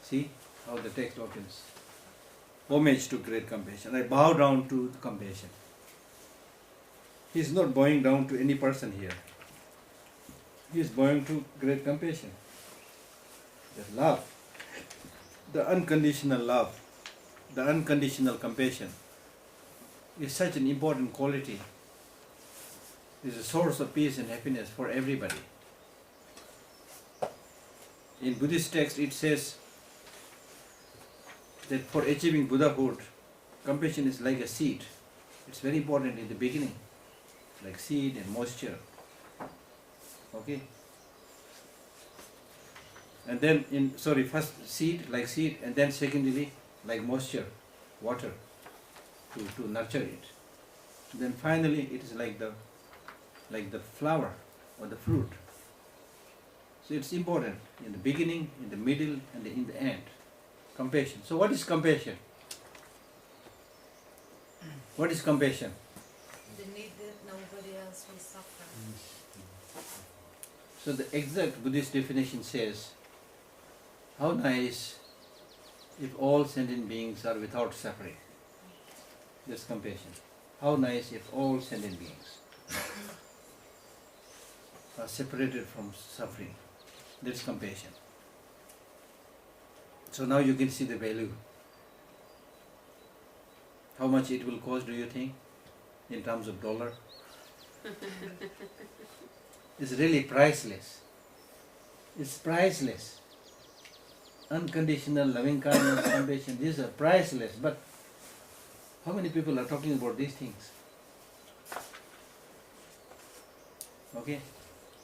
See how the text opens. Homage to great compassion. I bow down to compassion. He is not bowing down to any person here. He is bowing to great compassion. The love, the unconditional love, the unconditional compassion is such an important quality. It is a source of peace and happiness for everybody. In Buddhist text it says that for achieving Buddhahood, compassion is like a seed. It's very important in the beginning, like seed and moisture. Okay? And then first seed, and then secondly, like moisture, water, to nurture it. Then finally it is like the flower or the fruit. So it's important in the beginning, in the middle, and in the end. Compassion. So what is compassion? What is compassion? The need that nobody else will suffer. So the exact Buddhist definition says, how nice if all sentient beings are without suffering. That's compassion. How nice if all sentient beings are separated from suffering. That's compassion. So now you can see the value. How much it will cost, do you think, in terms of dollar? It's really priceless. It's priceless. Unconditional loving kindness, compassion, these are priceless. But how many people are talking about these things? Okay?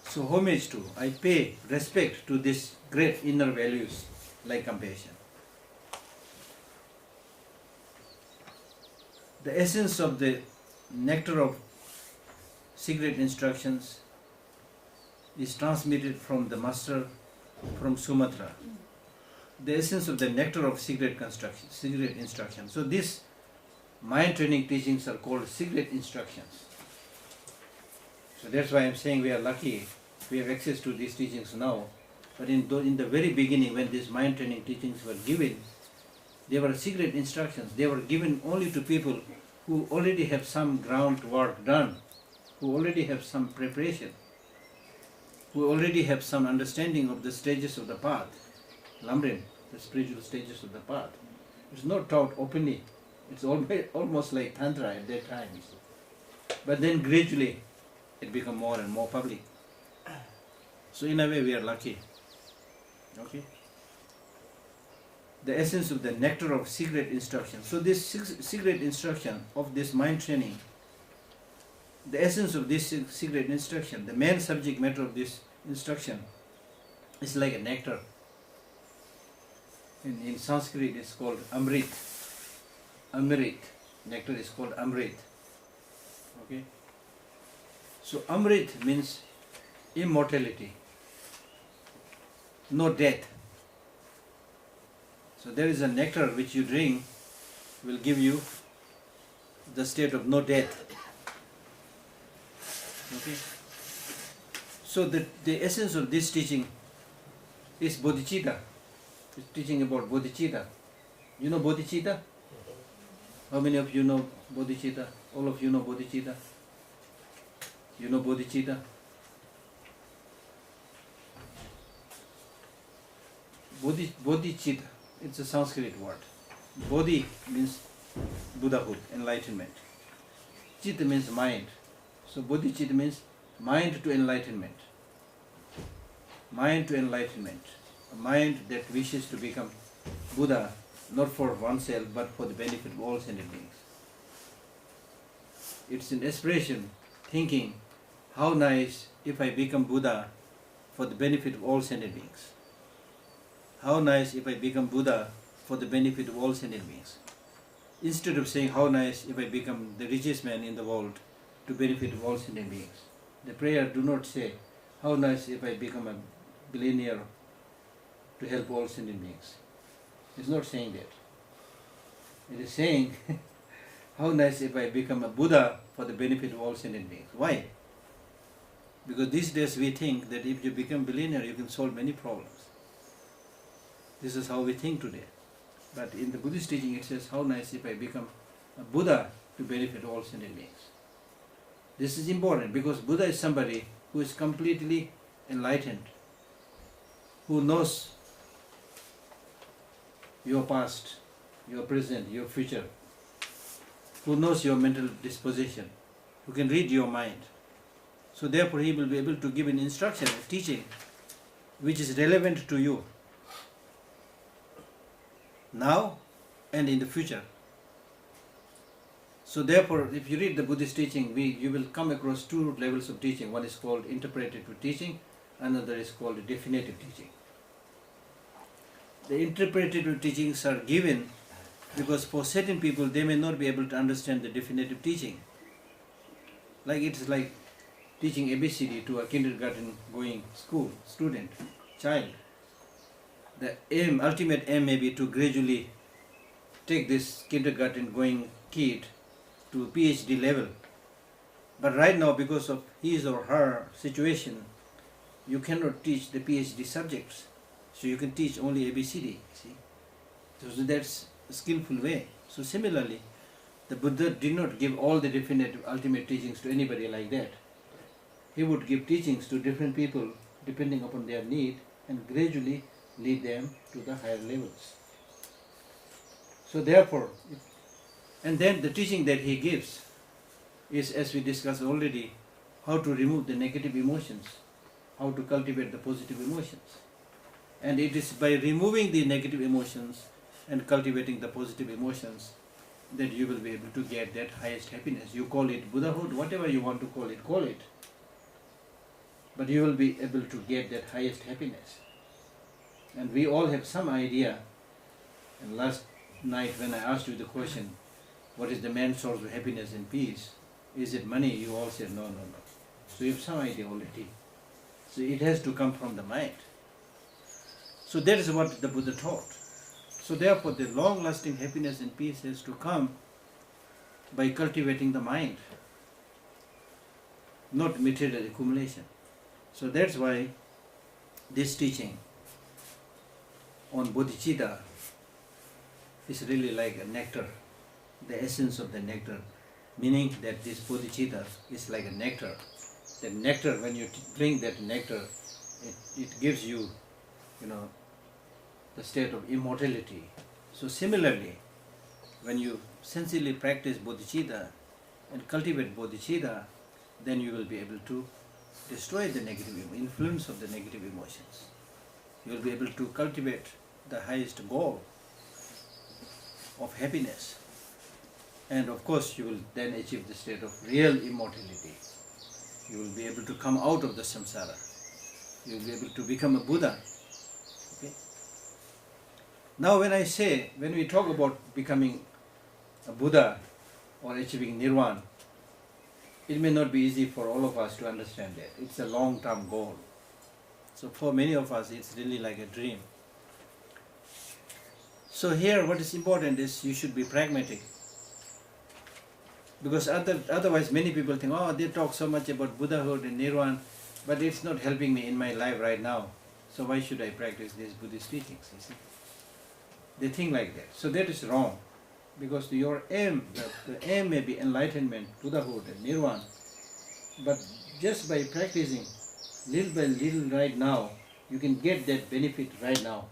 So homage to, I pay respect to these great inner values like compassion. The essence of the nectar of secret instructions is transmitted from the master from Sumatra. The essence of the nectar of secret instruction. So these mind training teachings are called secret instructions. So that's why I'm saying we are lucky. We have access to these teachings now. But in the very beginning, when these mind training teachings were given, they were secret instructions. They were given only to people who already have some groundwork done, who already have some preparation, who already have some understanding of the stages of the path, Lamrim, the spiritual stages of the path. It's not taught openly. It's almost like Tantra at that time. But then gradually, it became more and more public. So in a way, we are lucky. Okay? The essence of the nectar of secret instruction. So this secret instruction of this mind training, the essence of this secret instruction, the main subject matter of this instruction is like a nectar. In Sanskrit it's called Amrit. Amrit. Nectar is called Amrit. Okay? So Amrit means immortality, no death. So there is a nectar which you drink will give you the state of no death. Okay? So the essence of this teaching is bodhicitta. It's teaching about bodhicitta. You know bodhicitta? How many of you know bodhicitta? All of you know bodhicitta? You know bodhicitta? Bodhicitta, it's a Sanskrit word. Bodhi means Buddhahood, enlightenment. Chitta means mind. So bodhicitta means mind to enlightenment. Mind to enlightenment. A mind that wishes to become Buddha, not for oneself, but for the benefit of all sentient beings. It's an aspiration, thinking, how nice if I become Buddha for the benefit of all sentient beings. How nice if I become Buddha for the benefit of all sentient beings. Instead of saying, how nice if I become the richest man in the world to benefit of all sentient beings. The prayer do not say, how nice if I become a billionaire to help all sentient beings. It's not saying that. It is saying, how nice if I become a Buddha for the benefit of all sentient beings. Why? Because these days we think that if you become billionaire, you can solve many problems. This is how we think today. But in the Buddhist teaching it says, how nice if I become a Buddha to benefit all sentient beings. This is important because Buddha is somebody who is completely enlightened, who knows your past, your present, your future, who knows your mental disposition, who can read your mind. So therefore he will be able to give an instruction, a teaching, which is relevant to you now and in the future. So therefore, if you read the Buddhist teaching, you will come across two levels of teaching. One is called interpretative teaching, another is called definitive teaching. The interpretative teachings are given because for certain people they may not be able to understand the definitive teaching. Like it's like teaching ABCD to a kindergarten going child. The ultimate aim may be to gradually take this kindergarten going kid to PhD level. But right now, because of his or her situation, you cannot teach the PhD subjects. So you can teach only ABCD, see. So that's a skillful way. So similarly, the Buddha did not give all the definitive ultimate teachings to anybody like that. He would give teachings to different people depending upon their need and gradually lead them to the higher levels. So therefore, and then the teaching that he gives is, as we discussed already, how to remove the negative emotions, how to cultivate the positive emotions. And it is by removing the negative emotions and cultivating the positive emotions that you will be able to get that highest happiness. You call it Buddhahood, whatever you want to call it. But you will be able to get that highest happiness. And we all have some idea. And last night when I asked you the question, what is the main source of happiness and peace? Is it money? You all said no. So you have some idea already. So it has to come from the mind. So that is what the Buddha taught. So therefore the long-lasting happiness and peace has to come by cultivating the mind, not material accumulation. So that's why this teaching on bodhicitta is really like a nectar, the essence of the nectar, meaning that this bodhicitta is like a nectar. The nectar, when you drink that nectar, it gives you, the state of immortality. So similarly, when you sincerely practice bodhicitta and cultivate bodhicitta, then you will be able to destroy the negative influence of the negative emotions. You will be able to cultivate the highest goal of happiness. And of course, you will then achieve the state of real immortality. You will be able to come out of the samsara. You will be able to become a Buddha. Okay? Now when we talk about becoming a Buddha or achieving nirvana, it may not be easy for all of us to understand that. It's a long-term goal. So for many of us, it's really like a dream. So here what is important is you should be pragmatic. Because otherwise many people think, oh, they talk so much about Buddhahood and nirvana, but it's not helping me in my life right now. So why should I practice these Buddhist teachings, you see? They think like that. So that is wrong. Because your aim, the aim may be enlightenment, Buddhahood and nirvana. But just by practicing little by little right now, you can get that benefit right now.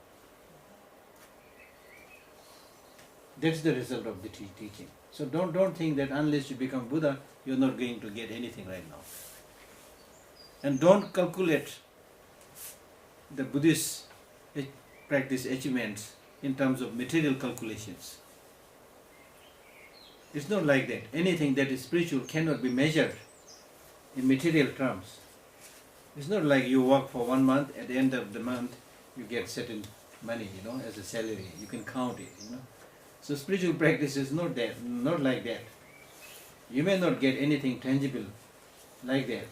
That's the result of the teaching. So don't think that unless you become Buddha, you're not going to get anything right now. And don't calculate the Buddhist practice achievements in terms of material calculations. It's not like that. Anything that is spiritual cannot be measured in material terms. It's not like you work for 1 month, at the end of the month you get certain money, as a salary. You can count it, So spiritual practice is not like that. You may not get anything tangible like that.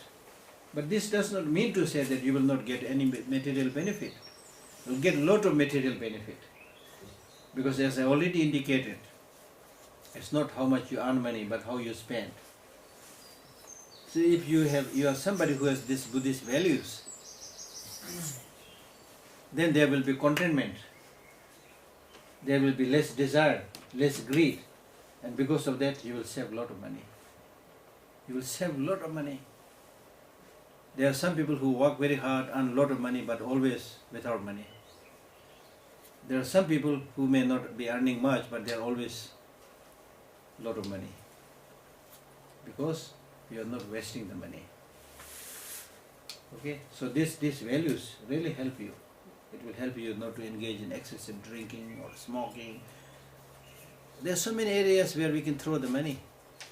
But this does not mean to say that you will not get any material benefit. You will get a lot of material benefit. Because as I already indicated, it's not how much you earn money, but how you spend. So if you are somebody who has these Buddhist values, then there will be contentment there will be less desire, less greed, and because of that you will save a lot of money. You will save a lot of money. There are some people who work very hard, earn a lot of money, but always without money. There are some people who may not be earning much, but they are always a lot of money. Because you are not wasting the money. Okay, so these values really help you. It will help you not to engage in excessive drinking or smoking. There are so many areas where we can throw the money,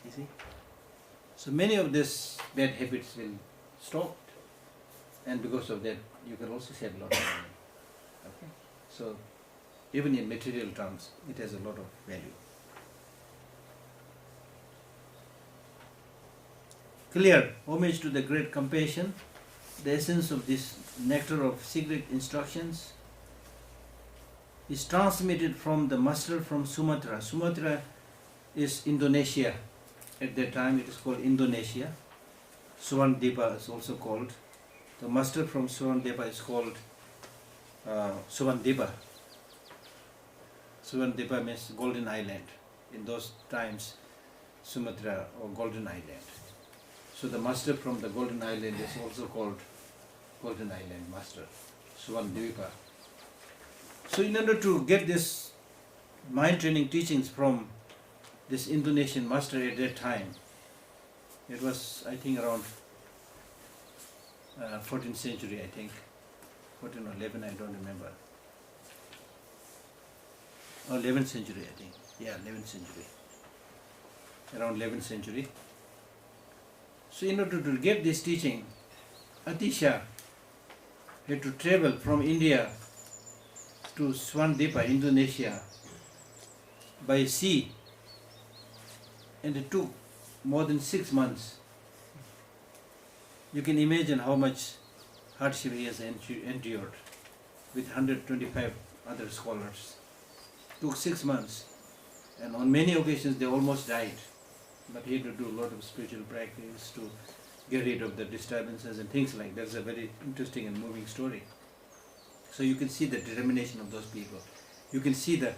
you see. So many of these bad habits will stop, and because of that you can also save a lot of money. Okay, so even in material terms it has a lot of value. Clear, homage to the great compassion, the essence of this nectar of secret instructions is transmitted from the master from Sumatra. Sumatra is Indonesia. At that time it is called Indonesia. Suwandipa is also called. The master from Suwandipa is called Suwandipa. Suwandipa means Golden Island. In those times, Sumatra or Golden Island. So the master from the Golden Island is also called Golden Island Master, Suwandipa. So in order to get this mind training teachings from this Indonesian master at that time, it was I think around 14th century, I think, 14 or 11, I don't remember. Or 11th century, I think. Yeah, 11th century. Around 11th century. So in order to get this teaching, Atisha had to travel from India to Suwandipa, Indonesia, by sea, and it took more than 6 months. You can imagine how much hardship he has endured with 125 other scholars. It took 6 months, and on many occasions they almost died. But he had to do a lot of spiritual practice to get rid of the disturbances and things like that. That's a very interesting and moving story. So you can see the determination of those people. You can see the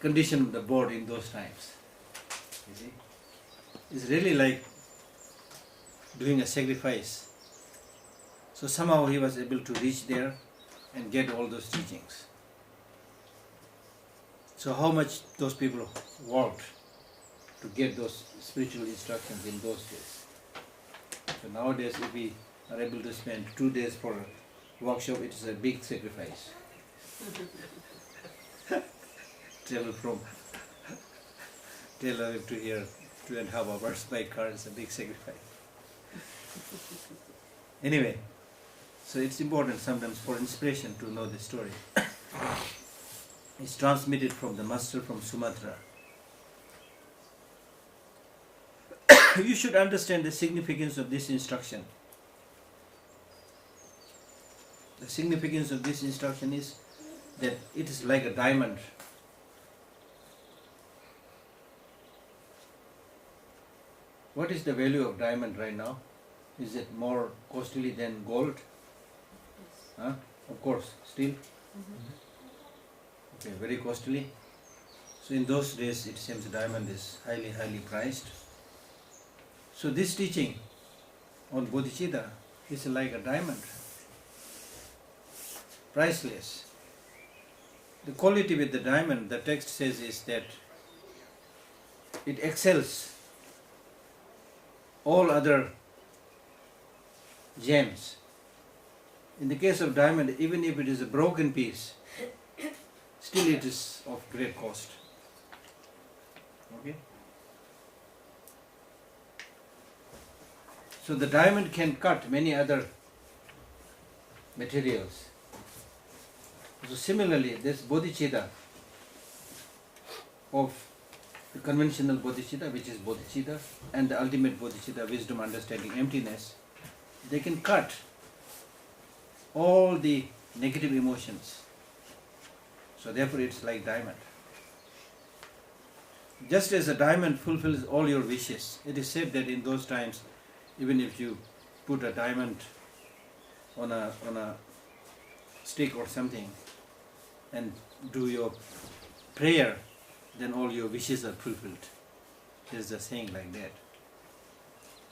condition of the board in those times. You see? It's really like doing a sacrifice. So somehow he was able to reach there and get all those teachings. So how much those people worked to get those spiritual instructions in those days. So nowadays if we are able to spend 2 days for a workshop, it is a big sacrifice. Travel from Tel Aviv to here, 2.5 hours by car is a big sacrifice. Anyway, so it's important sometimes for inspiration to know the story. It's transmitted from the master from Sumatra. You should understand the significance of this instruction. The significance of this instruction is that it is like a diamond. What is the value of diamond right now? Is it more costly than gold? Huh? Of course, steel? Okay, very costly. So in those days it seems diamond is highly, highly prized. So this teaching on bodhicitta is like a diamond, priceless. The quality with the diamond, the text says, is that it excels all other gems. In the case of diamond, even if it is a broken piece, still it is of great cost. Okay? So the diamond can cut many other materials. So similarly, this bodhicitta of the conventional bodhicitta, which is bodhicitta, and the ultimate bodhicitta, wisdom, understanding, emptiness, they can cut all the negative emotions. So therefore it's like diamond. Just as a diamond fulfills all your wishes, it is said that in those times, even if you put a diamond on a stick or something and do your prayer, then all your wishes are fulfilled. There's a saying like that.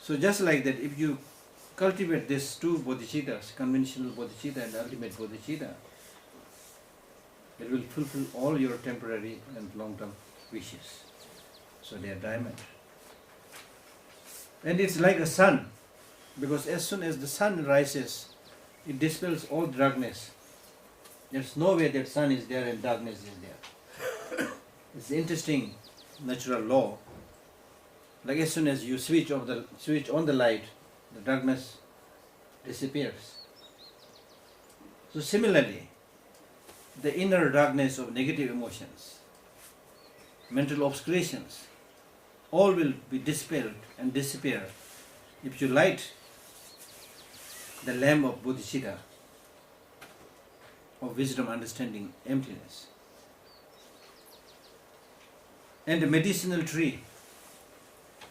So just like that, if you cultivate these two bodhicittas, conventional bodhicitta and ultimate bodhicitta, it will fulfill all your temporary and long-term wishes. So they are diamond. And it's like a sun, because as soon as the sun rises, it dispels all darkness. There's no way that sun is there and darkness is there. It's an interesting natural law. Like as soon as you switch on the light, the darkness disappears. So similarly, the inner darkness of negative emotions, mental obscurations, all will be dispelled and disappear if you light the lamp of bodhicitta, of wisdom, understanding, emptiness. And the medicinal tree,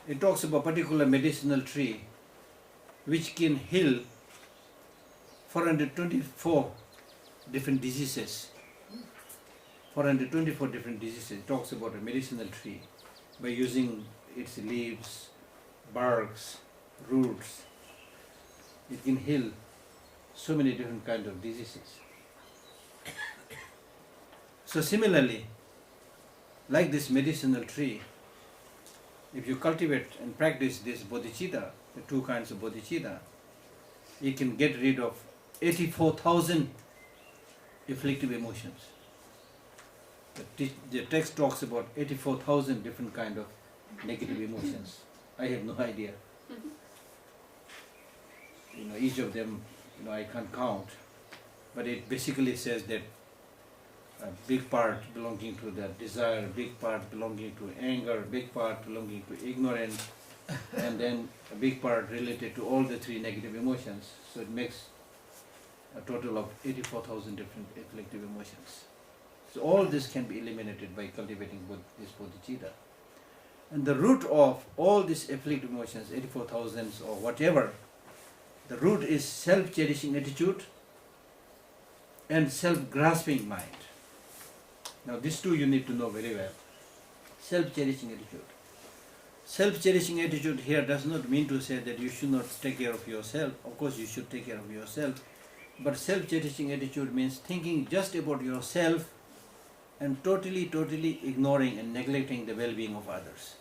it talks about particular medicinal tree which can heal 424 different diseases. 424 different diseases. It talks about a medicinal tree by using its leaves, barks, roots. It can heal so many different kinds of diseases. So similarly, like this medicinal tree, if you cultivate and practice this bodhicitta, the two kinds of bodhicitta, you can get rid of 84,000 afflictive emotions. The text talks about 84,000 different kind of negative emotions. I have no idea. Each of them, I can't count. But it basically says that a big part belonging to the desire, a big part belonging to anger, a big part belonging to ignorance, and then a big part related to all the three negative emotions. So it makes a total of 84,000 different afflictive emotions. So all this can be eliminated by cultivating this bodhicitta. And the root of all these afflictive emotions, 84,000 or whatever, the root is self-cherishing attitude and self-grasping mind. Now these two you need to know very well. Self-cherishing attitude. Self-cherishing attitude here does not mean to say that you should not take care of yourself. Of course you should take care of yourself. But self-cherishing attitude means thinking just about yourself and totally ignoring and neglecting the well-being of others.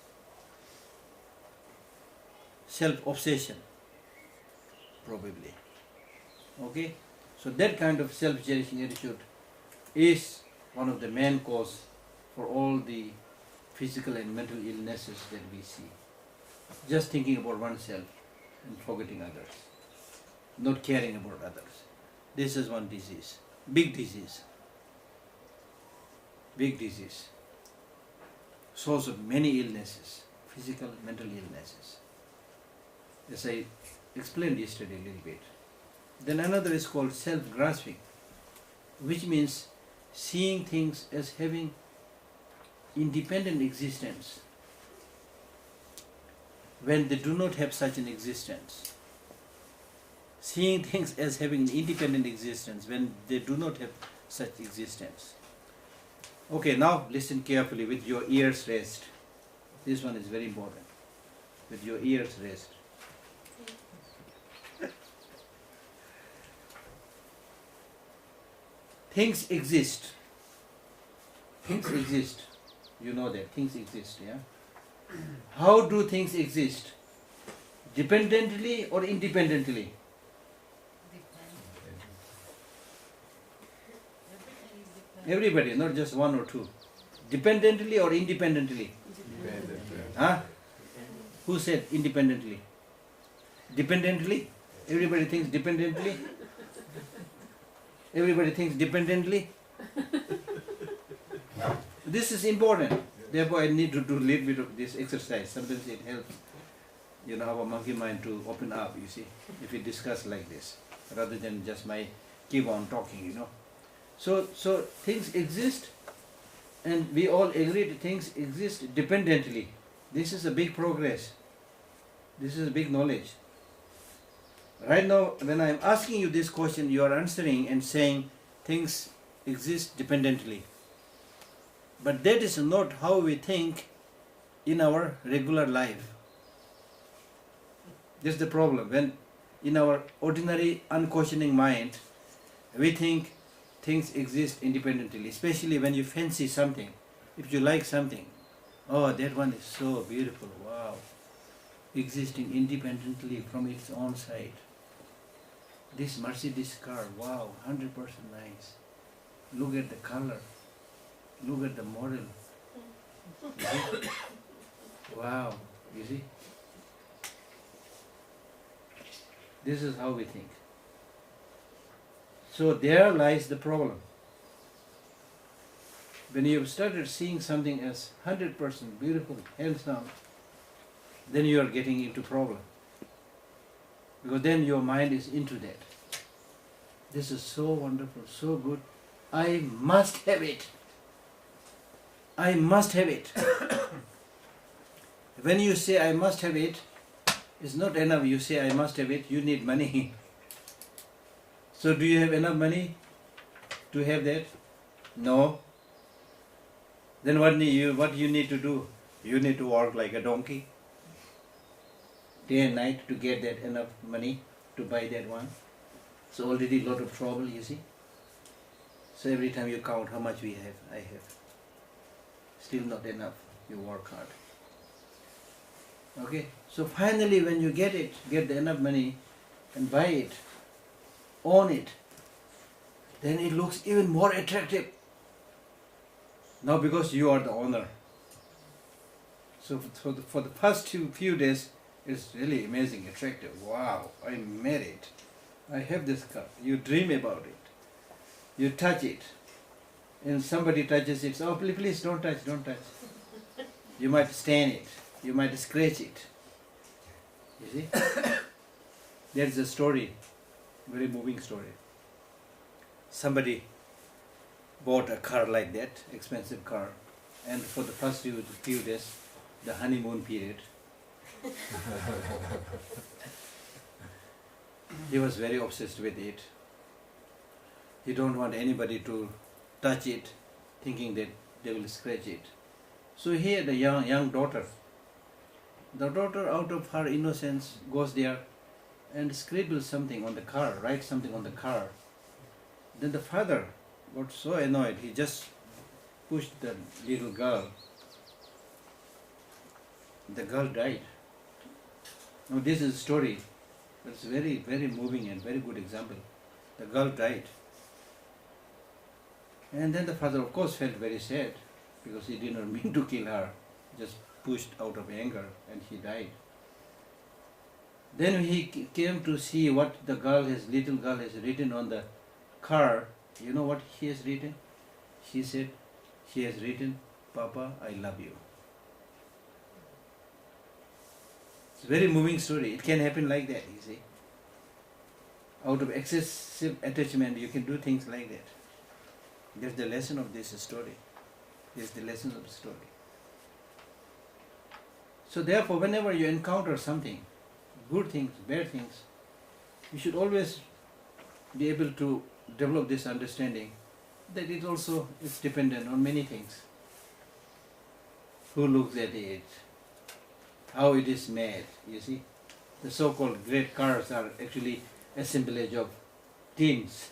Self-obsession, probably. Okay? So that kind of self-cherishing attitude is one of the main cause for all the physical and mental illnesses that we see. Just thinking about oneself and forgetting others. Not caring about others. This is one disease. Big disease. Big disease. Source of many illnesses. Physical, mental illnesses. As I explained yesterday a little bit. Then another is called self-grasping, which means seeing things as having independent existence when they do not have such an existence. Seeing things as having an independent existence when they do not have such existence. Okay, now listen carefully with your ears raised. This one is very important. With your ears raised. Things exist. Things exist. You know that. Things exist, yeah? How do things exist? Dependently or independently? Everybody, not just one or two. Dependently or independently? Huh? Who said independently? Dependently? Everybody thinks dependently? Everybody thinks dependently? This is important. Therefore, I need to do a little bit of this exercise. Sometimes it helps, our monkey mind to open up, you see, if we discuss like this, rather than just my keep on talking, So things exist, and we all agree that things exist dependently. This is a big progress. This is a big knowledge. Right now, when I am asking you this question, you are answering and saying things exist dependently. But that is not how we think in our regular life. This is the problem. When in our ordinary unquestioning mind, we think things exist independently, especially when you fancy something. If you like something, oh, that one is so beautiful, wow, existing independently from its own side. This Mercedes car, wow, 100% nice. Look at the color, look at the model. You see? Wow, you see? This is how we think. So there lies the problem. When you have started seeing something as 100% beautiful, handsome, then you are getting into problem. Because then your mind is into that. This is so wonderful, so good. I must have it. I must have it. When you say I must have it, it's not enough. You say I must have it, you need money. So do you have enough money to have that? No. Then what you need to do? You need to work like a donkey, day and night, to get that enough money to buy that one. So already a lot of trouble, you see. So every time you count how much I have. Still not enough. You work hard. Okay. So finally, when you get the enough money and buy it, own it, then it looks even more attractive. Now because you are the owner. So for the first few days, it's really amazing, attractive. Wow, I made it. I have this car. You dream about it. You touch it. And somebody touches it. Oh, please don't touch, don't touch. You might stain it. You might scratch it. You see? There's a story, very moving story. Somebody bought a car like that, expensive car, and for the first few days, the honeymoon period, he was very obsessed with it. He don't want anybody to touch it, thinking that they will scratch it. So he had a young daughter. The daughter, out of her innocence, goes there and scribbles something on the car, writes something on the car. Then the father got so annoyed, he just pushed the little girl. The girl died. Now this is a story. It's very, very moving and very good example. The girl died. And then the father, of course, felt very sad because he did not mean to kill her, just pushed out of anger, and she died. Then he came to see what the little girl has written on the car. You know what she has written? She said, she has written, "Papa, I love you." It's a very moving story. It can happen like that, you see. Out of excessive attachment, you can do things like that. That's the lesson of this story. That's the lesson of the story. So therefore, whenever you encounter something, good things, bad things, you should always be able to develop this understanding that it also is dependent on many things. Who looks at it, how it is made, you see. The so-called great cars are actually assemblage of tins,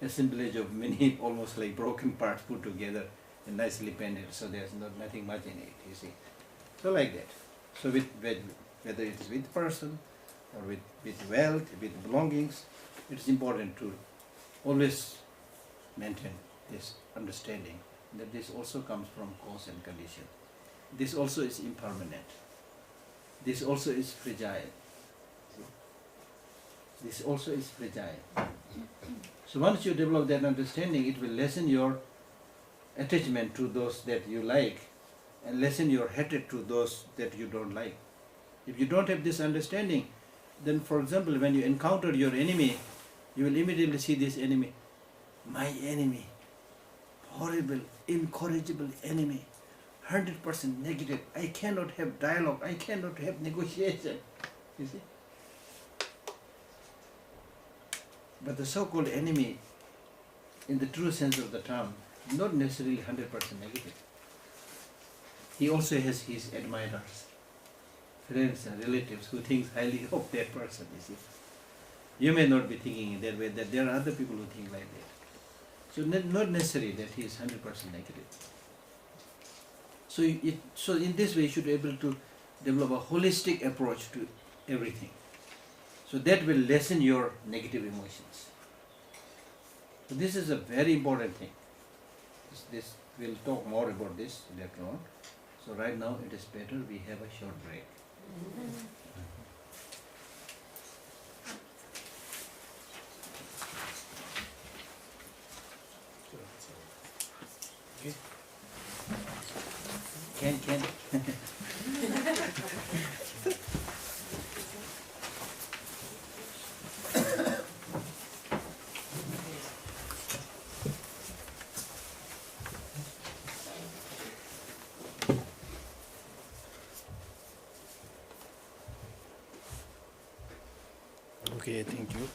assemblage of many almost like broken parts put together and nicely painted, so there's nothing much in it, you see. So like that. So whether it's with person or with wealth, with belongings, it's important to always maintain this understanding that this also comes from cause and condition. This also is impermanent. This also is fragile. This also is fragile. So once you develop that understanding, it will lessen your attachment to those that you like and lessen your hatred to those that you don't like. If you don't have this understanding, then for example, when you encounter your enemy, you will immediately see this enemy, my enemy, horrible, incorrigible enemy, 100% negative. I cannot have dialogue, I cannot have negotiation. You see? But the so-called enemy, in the true sense of the term, not necessarily 100% negative. He also has his admirers, friends and relatives who think highly of that person, you see. You may not be thinking in that way, that there are other people who think like that. So not necessary that he is 100% negative. So in this way you should be able to develop a holistic approach to everything. So that will lessen your negative emotions. So this is a very important thing. This we'll talk more about this later on. So right now it is better we have a short break. Okay. Can. Okay, thank you.